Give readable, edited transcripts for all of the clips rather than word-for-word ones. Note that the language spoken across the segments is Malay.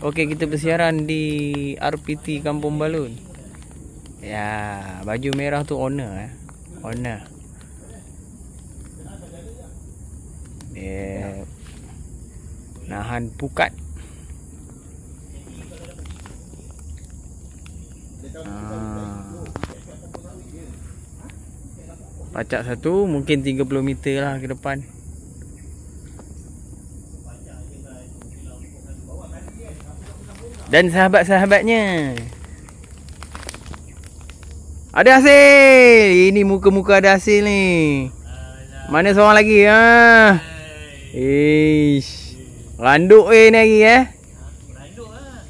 Okey, kita bersiaran di RPT Kampung Balun. Ya, baju merah tu owner Owner. Dia nahan pukat. Pacak satu mungkin 30 meter lah ke depan. Dan sahabat-sahabatnya, ada hasil. Ini muka-muka ada hasil ni. Mana seorang lagi ha? Ish. Randuk ni lagi Randuk lah.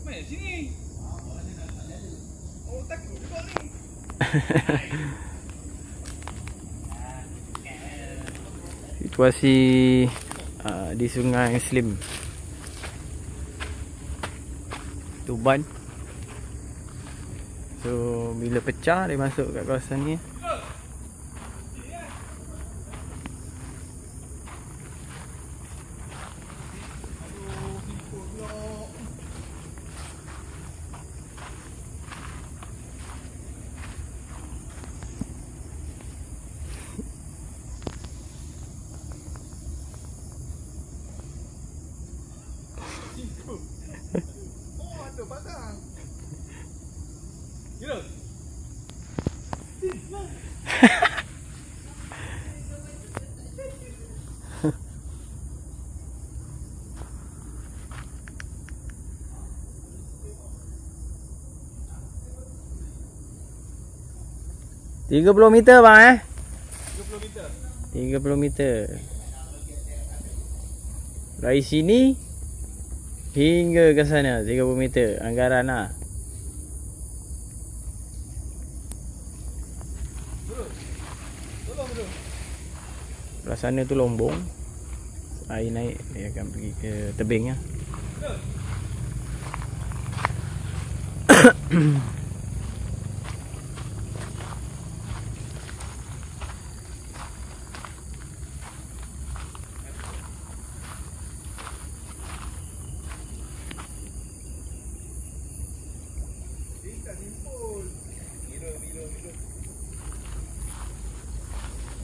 Main sini. Oh, takut juga ni. Situasi di Sungai Slim, Tuban. So bila pecah dia masuk kat kawasan ni. Oh, ada pasang. Gila. 30 meter bang 30 meter. 30 meter. Dari sini hingga ke sana 30 meter anggaran lah. Belah sana tu lombong. Air naik, dia akan pergi ke tebing lah.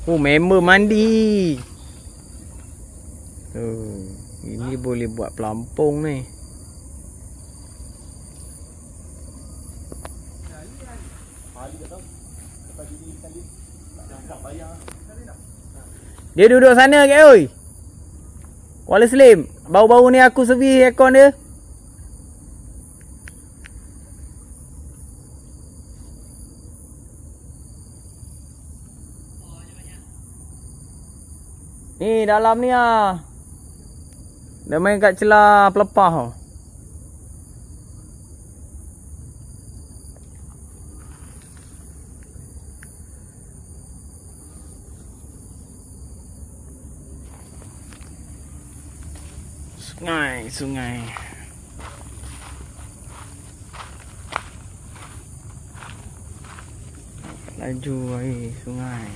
Oh, member mandi. Oh, ini boleh buat pelampung ni. Dia duduk sana ke oi? Kuala Slim. Baru-baru ni aku servis aircon dia. Ni dalam ni ah. Dia main kat celah pelepah tu. Sungai. Laju air sungai.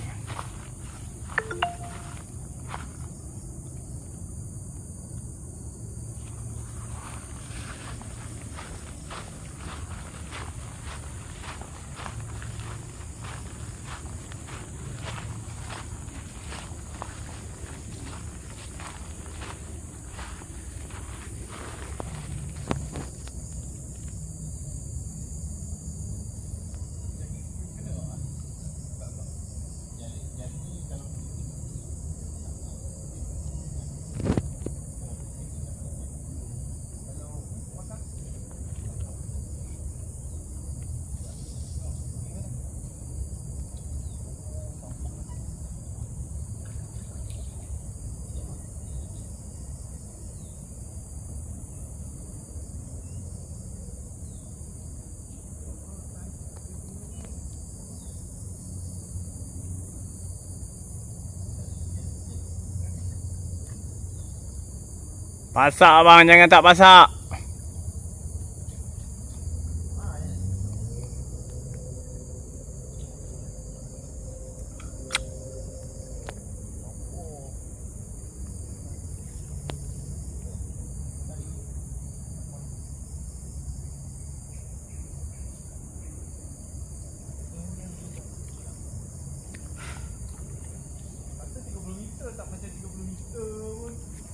Pasak bang, jangan tak pasak.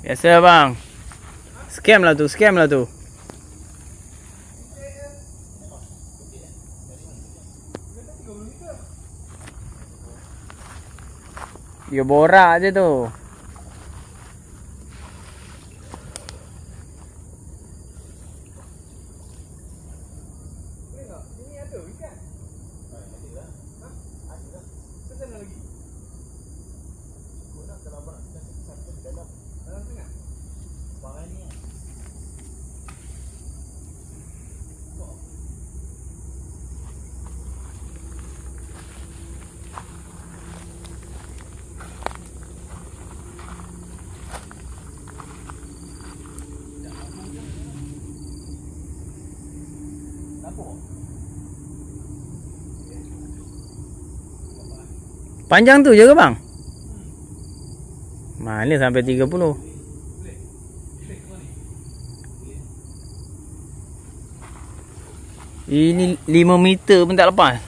Biasa bang. Scam lah tu, scam lah tu. Dia borak je tu. Sini ada ikan. Ada lah. Ha? Ada lah. Sana lagi. Kau nak kalau abang nak sampai di dalam. Dalam tengah. Barang ni. Panjang tu je ke bang? Mana sampai 30? Ini 5 meter pun tak lepas.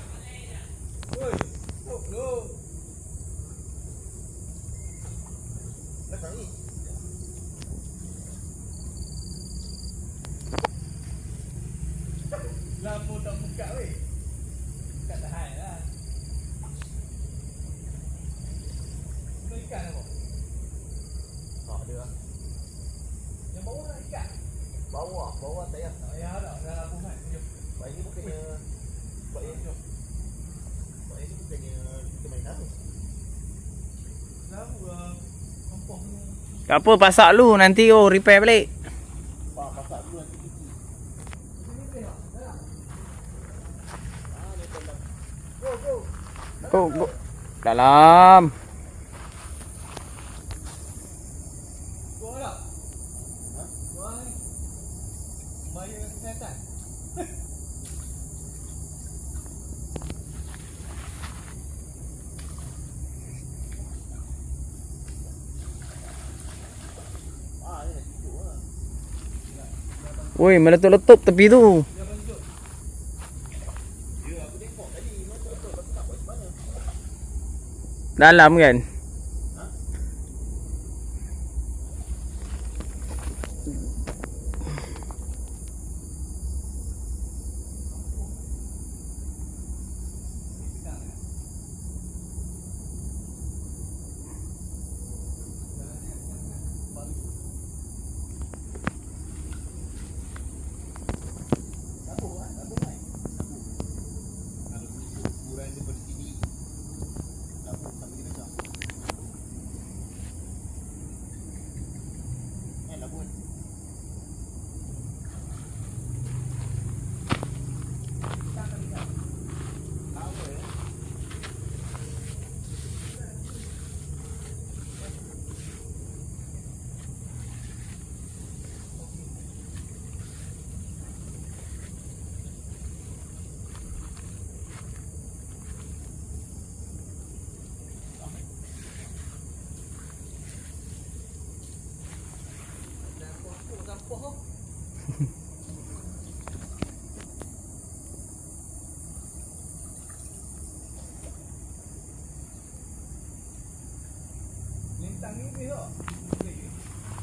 Lampu tak buka weh. Tak tahan lah. Kau ikan apa? Tak ada lah. Yang bawah nak ikan? Bawah tak payah. Tak payah dah. Dah lampu kan. Jom. Sebab ini bukannya... Sebab ini bukannya kita main lampu. Lampu lah. Kampung ni. Tak apa, pasak lu nanti repair balik. Pasak dulu nanti cuci. Sini tengok. Go. Go. Dalam. Go lah. Ha? Go ni. Bahaya kesihatan. Ni nak cucuk lah. Woi, meletup-letup tepi tu. Dia bentuk. Ya, aku tengok tadi. Meletup-letup. Lepas tu tak buat macam mana. Dalam kan? Ha? Ukuran seperti ini. Lampu sampai kita cak. Lampu kan. Lintang ni boleh tak?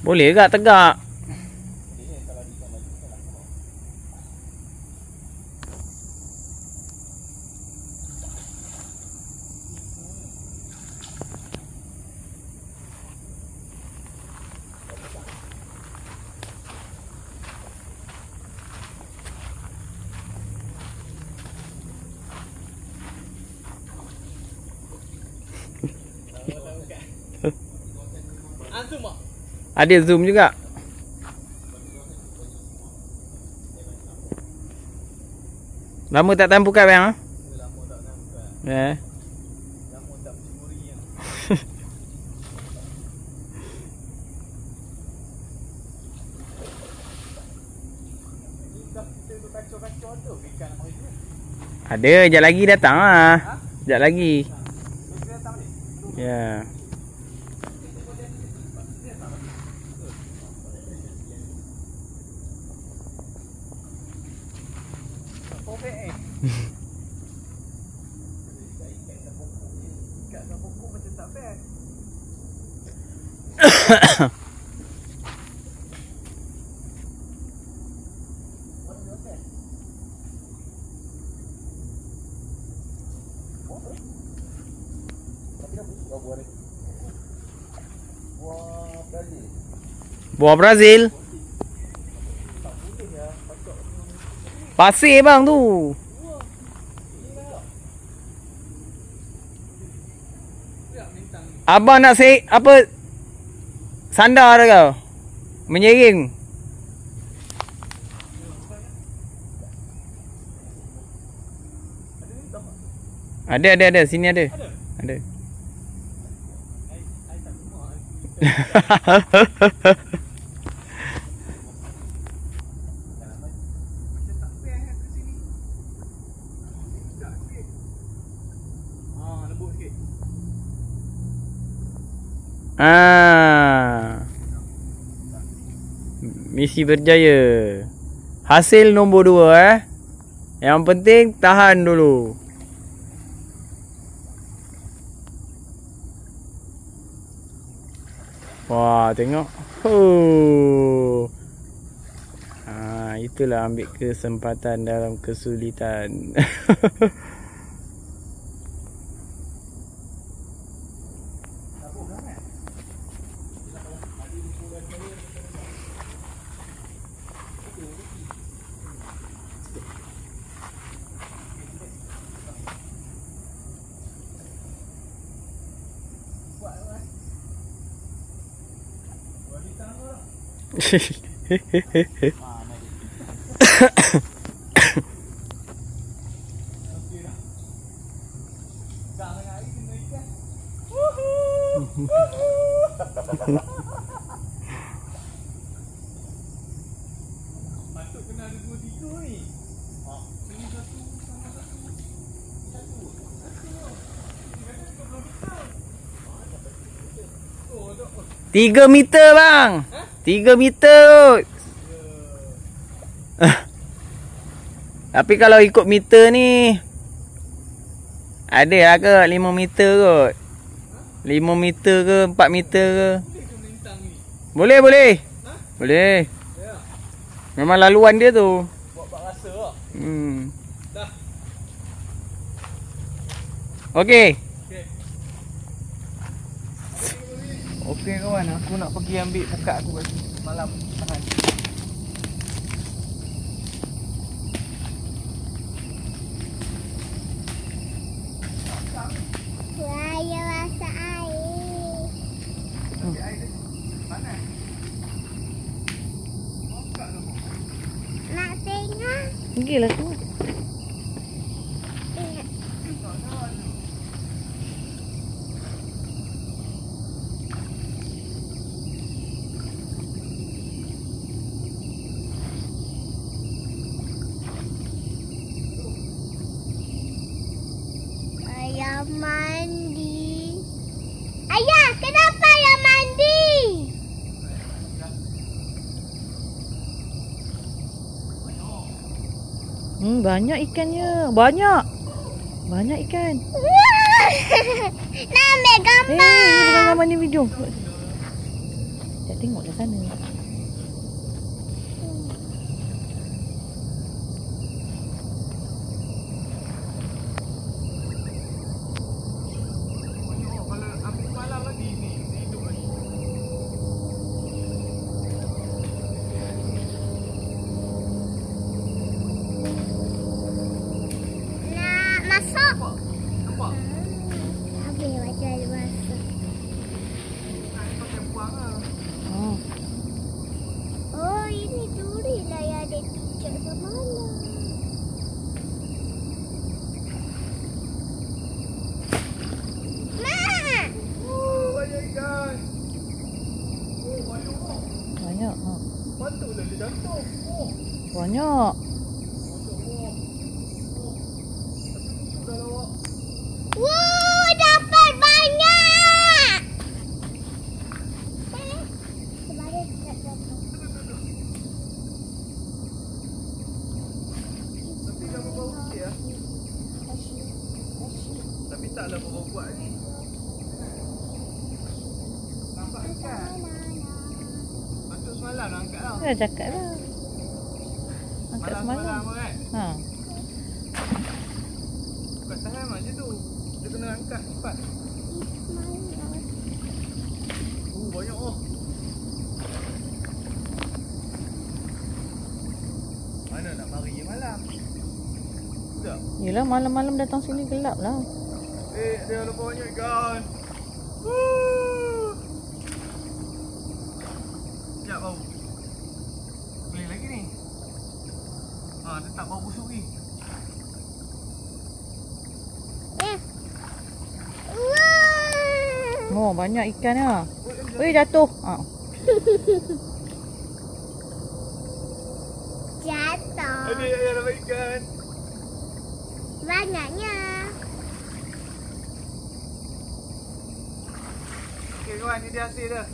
Boleh ke tegak? Boleh kalau ikan lagi kita nak tengok. Antum mak. Ada zoom juga. Lama tak tahan pukat bang? Lama tak nampak. Ya. Lama tak mencuri yang. Ni dah kita tu kacau-kacau tu ikan nama itu. Ada, sekejap lagi datang lah. Ha? Sekejap lagi. Kita datang ni. Ya. Perfect ikan dah pokok ni. Ikan dah pokok macam tak fair. Buah Brazil. Pasir bang tu. Abang nak apa? Sandar dah kau. Menyering. Ada. Sini ada. Ada. Misi berjaya. Hasil nombor 2 Yang penting tahan dulu. Wah, tengok. Itulah ambil kesempatan dalam kesulitan. Patut kena ada 2-3 ni. Sini satu, sama satu. Satu. Dia kata 3 meter. 3 meter bang. 3 meter kot. Tapi kalau ikut meter ni ada lah ke 5 meter kot. 5 meter ke 4 meter ke. Boleh. Boleh. Memang laluan dia tu. Buat rasa lah. Dah. Okey. Okey kawan, aku nak pergi ambil buka aku bagi malam tahan. Saya masak air. Tapi air dia panas. Nak tengok. Pergilah tu. Ayah mandi. Ayah, kenapa ayah mandi? Banyak ikannya. Banyak ikan. Nak ambil gambar. Ini bukan gambar ni, video. Tak tengok dah sana. Kalau ambil malam lagi ni hidup lagi. Nak masuk. Nampak? Habis macam ada masuk. Nak pakai buang lah. Oh. Oh, ini duri lah yang ada tunjuk semalam. Mak! Oh, banyak ikan. Oh, banyak. Banyak. Patutlah dia jatuh. Oh. Banyak. Wow, dapat banyak! Sebagai tak jatuh. Tapi dah berbau sikit lah. Kasih. Tapi taklah berbau kuat ni. Nampak ikan? Patut semalam nak angkat lah. Dah cakap lah. Angkat Malam semalam. kan? Ha. Bukan tahan je tu. Dia kena angkat cepat. Banyak oh. Tak. Yelah malam-malam datang sini gelap lah. Dia ada banyak ikan. Sekejap bau. Boleh lagi ni. Dia tak bau busuk lagi. Oh, banyak ikan lah. Ui, jatuh. Jatuh. Ada dapat ikan. Banyaknya. Okey kawan, ni dia hasil dia.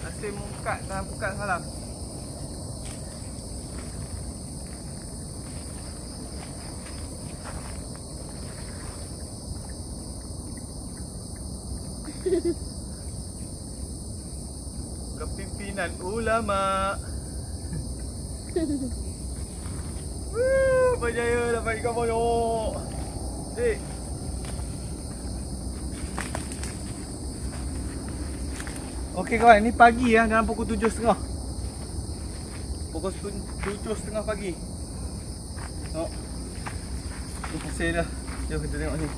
Hasil mukat dalam pukat semalam. Kepimpinan ulama. Berjaya dapat ikan banyak. Cik. Okey kawan, ni pagi ya, dalam pukul 7.30. Pukul 7.30 pagi. Tengok. Ni hasil dah. Jom kita tengok ni.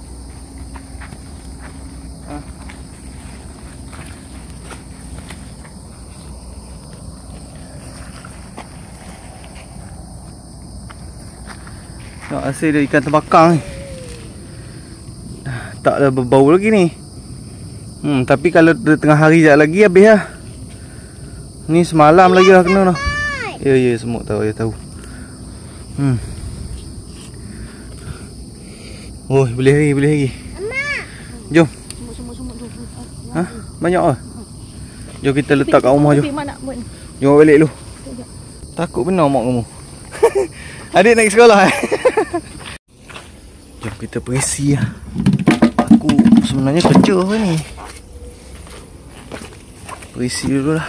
Tengok hasil dia ikan terbakar ni. Tak ada berbau lagi ni. Tapi kalau tengah hari sekejap lagi habis lah. Ni semalam lagi lah kena dah. Ya semut tahu, ya tahu. Oh, boleh lagi. Jom. Banyak lah. Jom kita letak kat rumah jom. Jom balik dulu. Takut benar mak kamu. Adik naik sekolah Jom kita perisi lah. Aku sebenarnya kerja apa ni. Perisi dulu lah.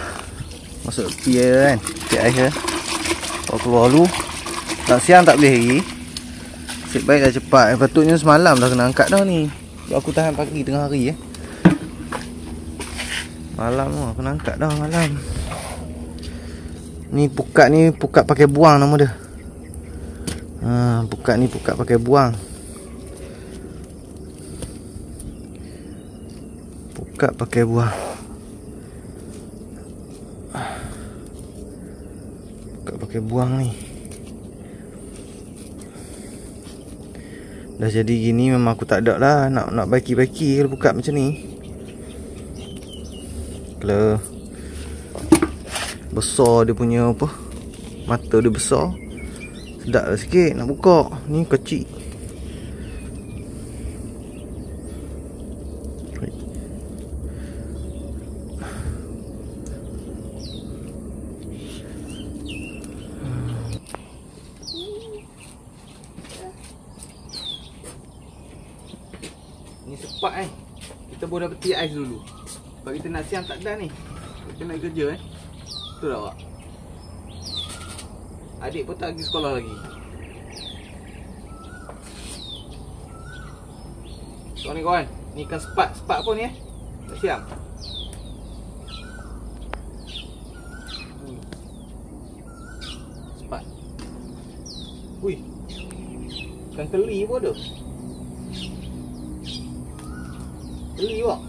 Masuk tepi air kan. Tepi air kan. Kalau keluar dulu. Tak siang tak boleh lagi. Nasib baik dah cepat. Patutnya semalam dah kena angkat dah ni. Aku tahan pagi tengah hari Malam lah kena angkat dah malam. Ni pukat pakai buang nama dia. Pukat ni pukat pakai buang. Pukat pakai buang. Pukat pakai buang ni. Dah jadi gini memang aku tak ada lah nak baiki-baiki kalau pukat macam ni. Kalau besar dia punya apa, mata dia besar, sedap lah sikit nak buka. Ni kecil. Ni sepak kita boleh peti ais dulu. Sebab kita nak siang tak ada ni. Kita nak kerja Betul tak awak? Adik pun tak pergi sekolah lagi. Tengok ni kawan. Ni ikan sepat. Sepat pun ni tak siang. Sepat. Ui. Ikan keli pun ada. Keli awak.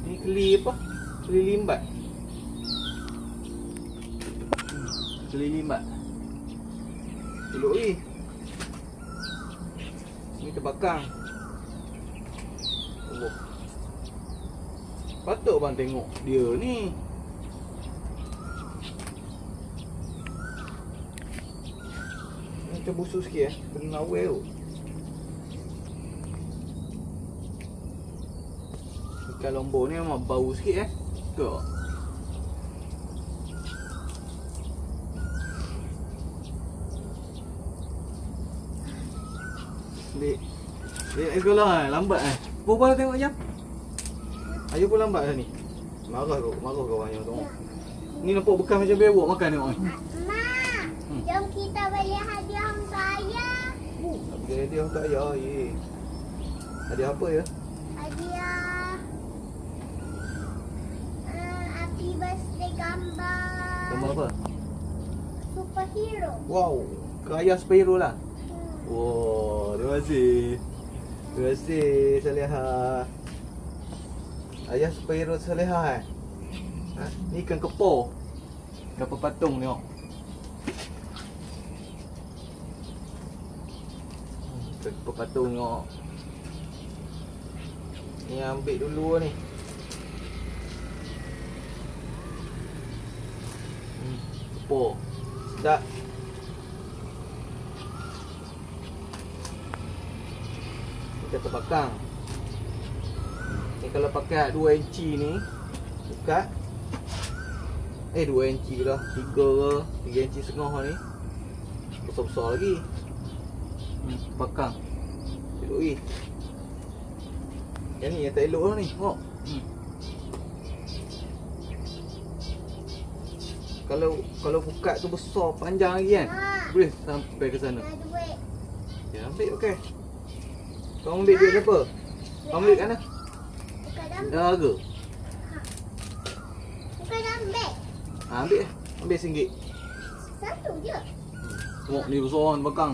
Ni keli apa? Keli limbat. Keli limbat. Elok ni. Ni terbakar. Oh. Patut bang tengok dia ni. Macam busuk sikit kena awal tu. Ikan lombok ni memang bau sikit Kau. Dek naik sekolah lambat Berapa dah tengok jam? Ayah pun lambat dah ni. Marah kau ayah tengok. Ni nampak bekas macam bewok makan tengok ni. Mak, jom kita beli hadiah untuk ayah. Tak beli hadiah untuk ayah Hadiah apa ya? Hadiah happy birthday gambar. Gambar apa? superhero. Wow, ke ayah superhero lah. Wow, terima kasih. Terima kasih Saleha. Ayah superhero Saleha ha? Ni ikan kepor. Kapal patung tengok. Kapal patung tengok. Ni ambil dulu ni. Kepor. Sedap. Kita terbakang. Ni kalau pakai 2 inci ni buka 2 inci dah, 3 ke 3 inci setengah ni. Besar-besar lagi. Bakang. Elok lagi. Yang ni yang tak elok lah ni. Tengok. Kalau buka tu besar panjang lagi kan. Boleh sampai ke sana. Ada duit. Ya, ambil okey. Kau ambil duit berapa? Kau ambil kat mana? Bukan dalam. Dah harga. Bukan dalam beg. Ambil eh. Ambil RM1. Satu je. Tengok ni besar kan bakang.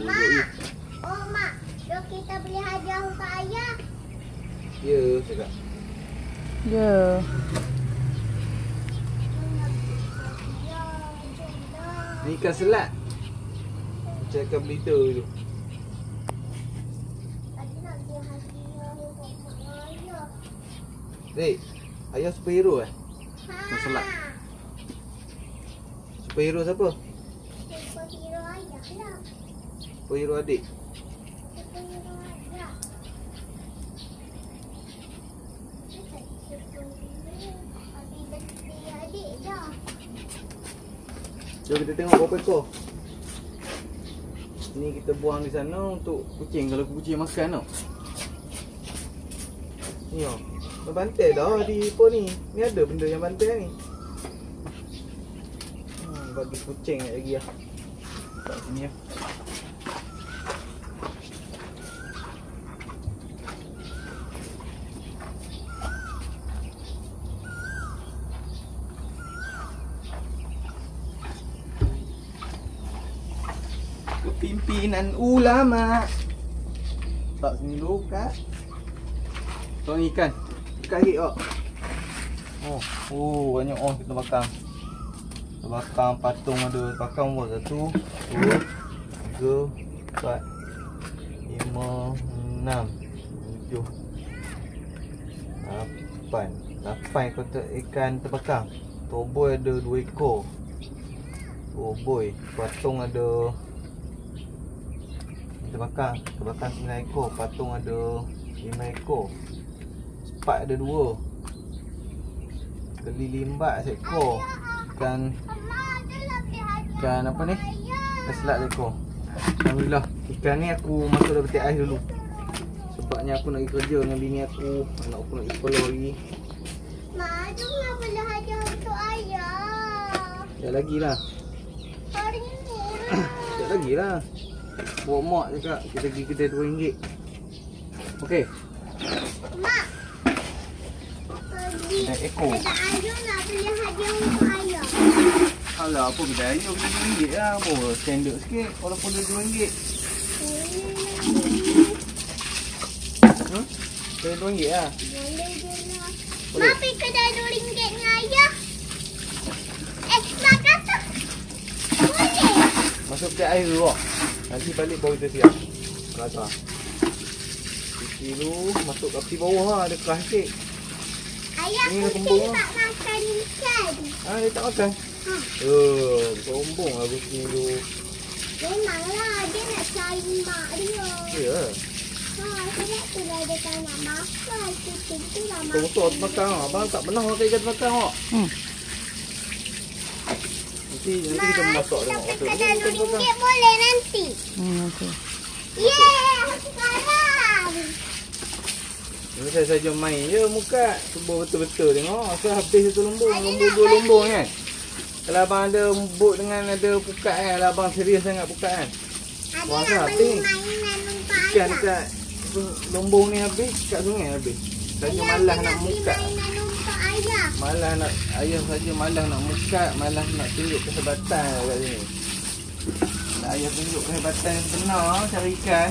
Mak. Oh mak. Jom kita beli hadiah untuk ayah. Ya, cakap. Ya. Ni ikan selat. Macam ikan belita tu. Tadi nak beli hadiah untuk ayah. Dek, ayah superhero eh? Ha. selat. Superhero siapa? Superhero ayah lah. Superhero adik. Superhero ayah. Abi beli adik dah. Jom kita tengok berapa ekor. Ni kita buang di sana untuk kucing. Kalau kucing makan tau. Ni oh. Bantai dah di apa ni. Ni ada benda yang bantai ni. Bagi kucing lagi lah. Kat sini lah. Pimpinan ulama. Tak sini dulu Kak. Tuan ikan. Ikan lagi kok. Oh banyak kita bakang. Kita bakang patung ada. Bakang pun 1, 2, 3, 4, 5, 6, 7, 8 kotak ikan terbakang. Toboy ada 2 ekor. Toboy. Patung ada terbakang 9 ekor. Patung ada 5 ekor. Sepat ada 2. Keli limbat seekor. Ikan apa ni? Ikan selat seekor. Alhamdulillah. Ikan ni aku masuk dalam peti ais dulu. Sebabnya aku nak pergi kerja dengan bini aku. Anak aku nak pergi sekolah lagi. Mak, jom nak beli hadiah untuk ayah. Sekejap lagi lah. Hari ni lah. Sekejap lagi lah. Bawa mak cakap kita pergi kedai RM2. Okey. Mak. Kedai ekor. Kedai ayah nak beli hadiah untuk ayah. Alah apa kedai ayah beli RM2 lah. Oh, standard sikit walaupun dia RM2. Kedai RM2 lah. Boleh je lah. Boleh. Mak pergi kedai RM2 ni ayah. Mak kata. Boleh. Masuk kedai air dulu kok. Nanti balik baru kita siap. Kelakar. Cuci dulu. Masuk kat peti bawah lah. Ada keras sikit. Ayah Ni dah kucing kembung tak makan ikan. Dia tak makan. Sombong lah kucing tu. Memanglah dia nak cari mak dia. Ya. Sebab tu lah dia tak nak makan. Kucing tu lah makan. Besar terbakar. Abang tak pernah makan ikan terbakar kok. Nanti kita masak kita tengok. pergi kedai RM2 boleh nanti. Okey. Yeay, sekarang. Ini saya saja main je muka. Cuba betul-betul tengok. Saya habis satu lumbung. Lumbung 2 lumbung kan. Kalau abang ada bot dengan ada pukat kan. Kalau abang serius sangat pukat kan. Ada Wah, nak habis. beli mainan untuk Ikan ayah. dekat lumbung ni habis. Kat sungai habis. Saya Ayah, malas ada nak beli muka. mainan untuk ayah. Malah nak ayah saja, malah nak mukat, malah nak tunjuk kehebatan kat sini. Nak ayah tunjuk kehebatan yang benar cari ikan.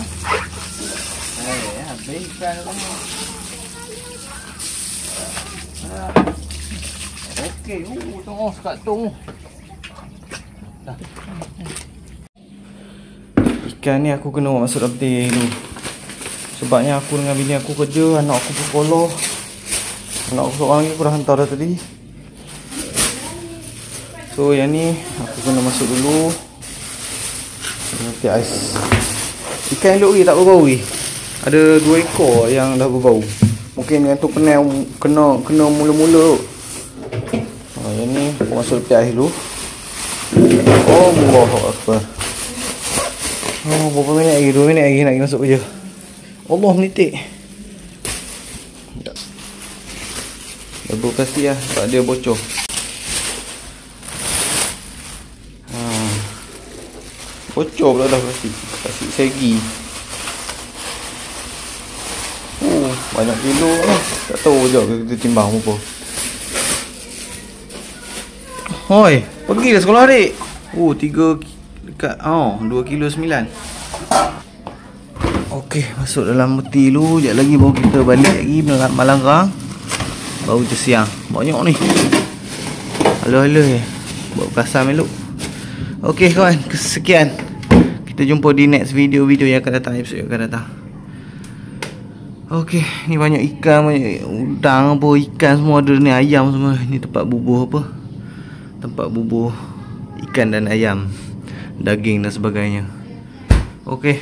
Habis ikan tu ni. Okey, tengok sekat tu. Dah. Ikan ni aku kena masuk dalam peti dulu. Sebabnya aku dengan bini aku kerja, anak aku bersekolah. Anak aku seorang lagi aku dah hantar dah tadi. So yang ni aku kena masuk dulu. Peti ais. Ikan elok lagi tak berbau lagi. Ada 2 ekor yang dah berbau. Mungkin yang tu kena mula-mula. Yang ni aku masuk peti ais dulu. Oh, Allahu Akbar. Oh, berapa minit lagi? 2 minit lagi nak pergi masuk kerja. Allah menitik. Double plastik lah sebab dia bocor. Bocor pula dah plastik. Plastik segi. Banyak kilo lah. Tak tahu je kita timbang berapa. Hoi, pergi dah sekolah adik. 3 dekat 2 kilo 9. Okey, masuk dalam peti dulu. Sekejap lagi baru kita balik lagi Malarang. Baru je siang. Banyak ni. Halo-halo je. Buat perasan elok. Okey kawan, sekian. Kita jumpa di next video yang akan datang, episode yang akan datang. Okey, ni banyak ikan, banyak udang apa, ikan semua ada ni, ayam semua. Ni tempat bubuh apa? Tempat bubuh ikan dan ayam, daging dan sebagainya. Okey.